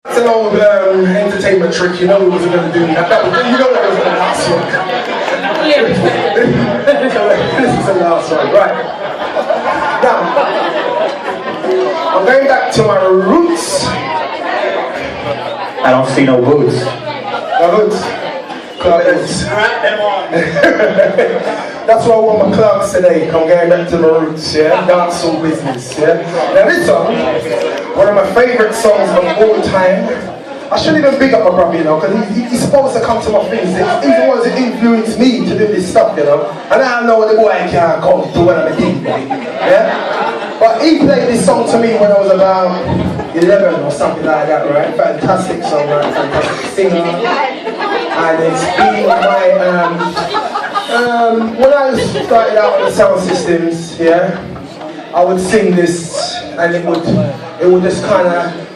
It's an old entertainment trick, you know we wasn't going to do that. You know that was the last one. This is the last one, right. Now, I'm going back to my roots. I don't see no boots. My roots. Clarks. That's why I want my Clarks today. I'm going back to my roots, yeah? Dancehall business, yeah? Now this song, one of my favourite songs of all time. I shouldn't even big up my brother, you know, because he's supposed to come to my things. He's the ones that influenced me to do this stuff, you know. And I know the boy can't come to what I'm doing, yeah? But he played this song to me when I was about 11 or something like that, right? Fantastic song, right? Fantastic singer. And it's been my, when I started out on the sound systems, yeah, I would sing this and it would just kind of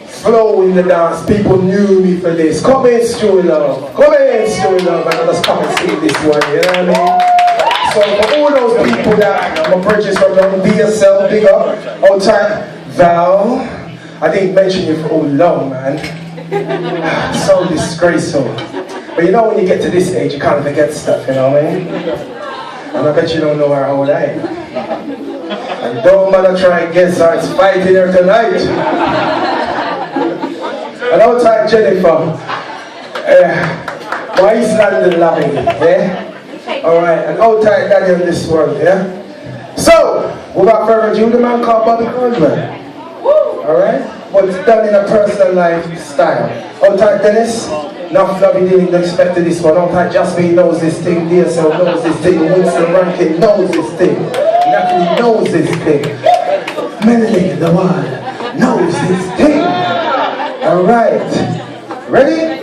flow in the dance. People knew me for this. Come in, Stewie Love. Come in, Stewie Love. And I'll just come and sing this one, you know what I mean? So for all those people that my bridges from DSL, big up, old time, Val, I didn't mention you for all long, man. So disgraceful. But you know when you get to this age, you kind of forget stuff, you know what I mean? And I bet you don't know how old I am. And don't matter try and guess how it's fighting here tonight. And old time Jennifer, my East London loving, yeah? Alright, and old time daddy on this world, yeah? So, without further ado, the man called Bobby Caldwell. Alright? But it's done in a personal lifestyle. Old time Dennis, enough love he didn't expect this one. Old time Jasmine knows this thing, DSL knows this thing, Winston Rankin knows this thing, Natalie knows this thing, Melanie the one knows this thing. Alright, ready?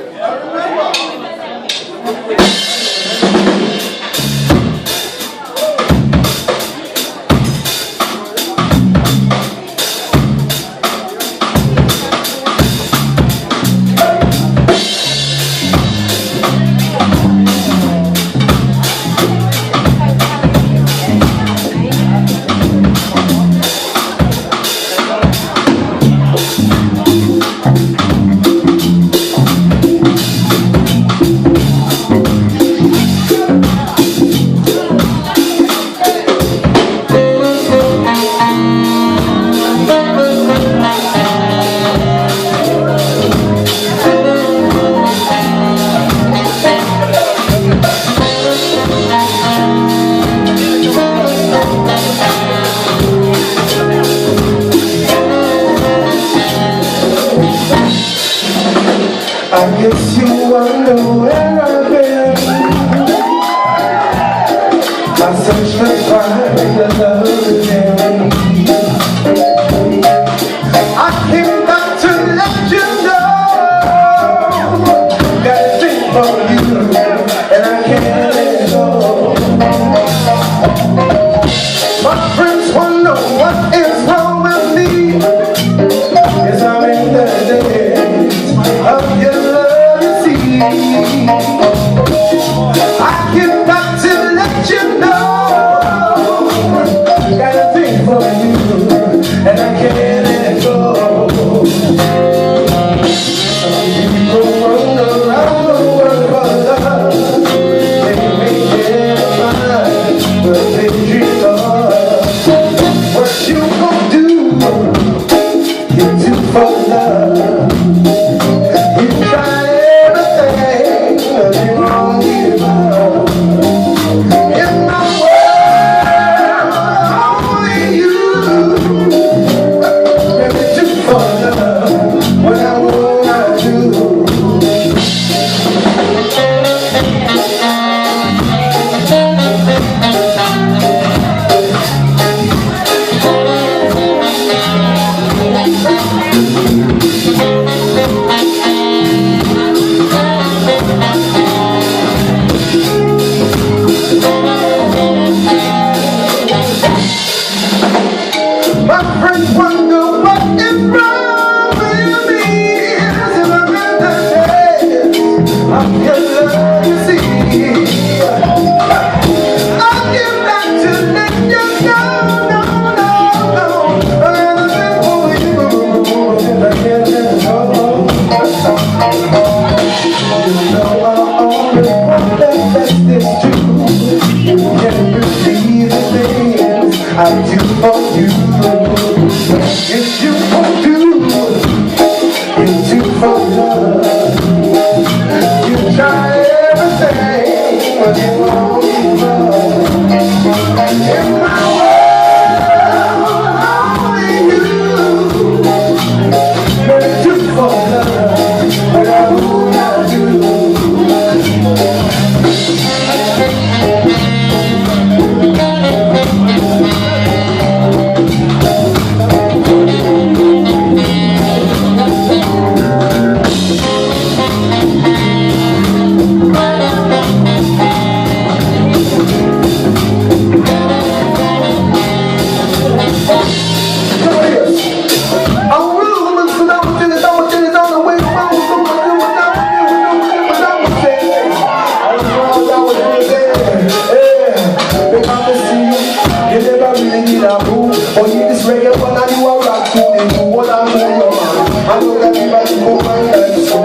I guess you wonder where I've been. I search to find the love again. I came back to let you know that I think for you and I can't let it go. My friends wonder what is wrong with me. Yes, I'm in the days of your love, you see. for love. You try everything, but you won't give up. In my world, only you. But it's just for love, but I would not do. Or you just reggae when I do a rock to the do what I'm doing, man. I know that everybody go my life so.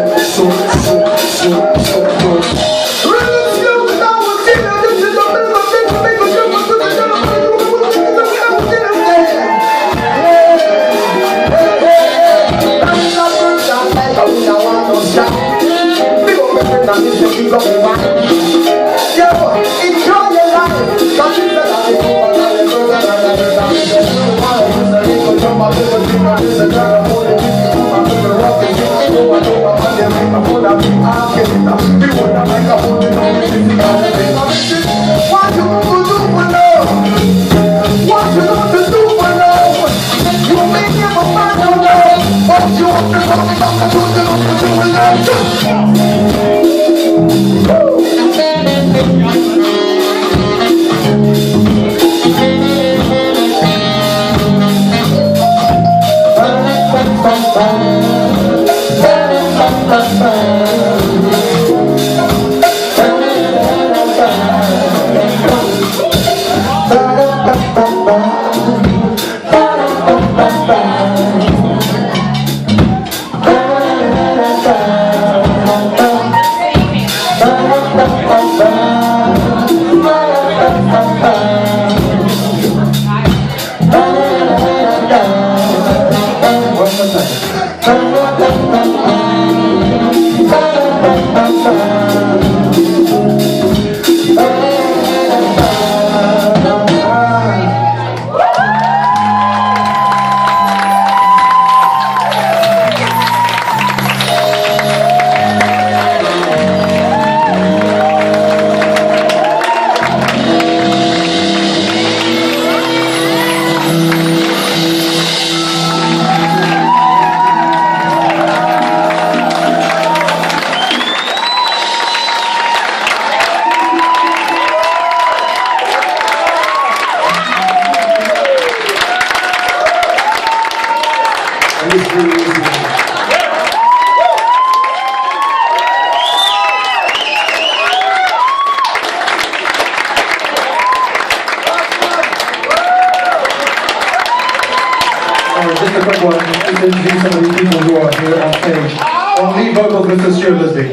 Just a quick one, just to introduce some of these people who are here on stage. On lead vocals, Mr. Stuart Lisby.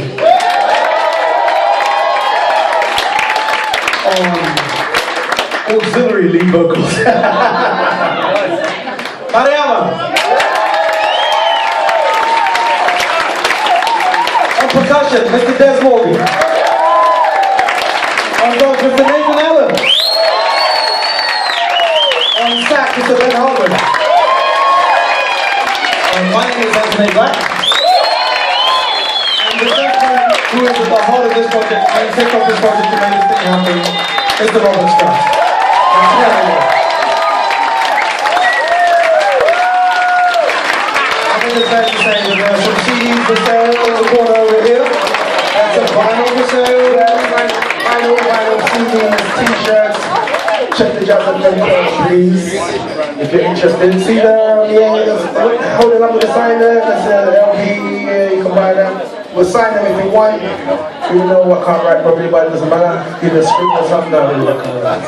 On auxiliary lead vocals, Mariama. On percussion, Mr. Des Morgan. On drums, Mr. Nathan Allen. On sax, Mr. Ben Holman. My name is Anthony Black, and the gentleman who is at the heart of this project and kicked off this project to make this thing happen is the Robert Strauss. I think it's fair to say that there are some CDs for sale in the corner over here, and some vinyl for sale, vinyl CDs, t-shirts. Check the Jazz and please, if you're interested. See the holding up with the sign there, that's the LP, you can buy that. We'll sign them if you want. You know what can't write properly, but it doesn't matter. Give a script or something, I really can't write.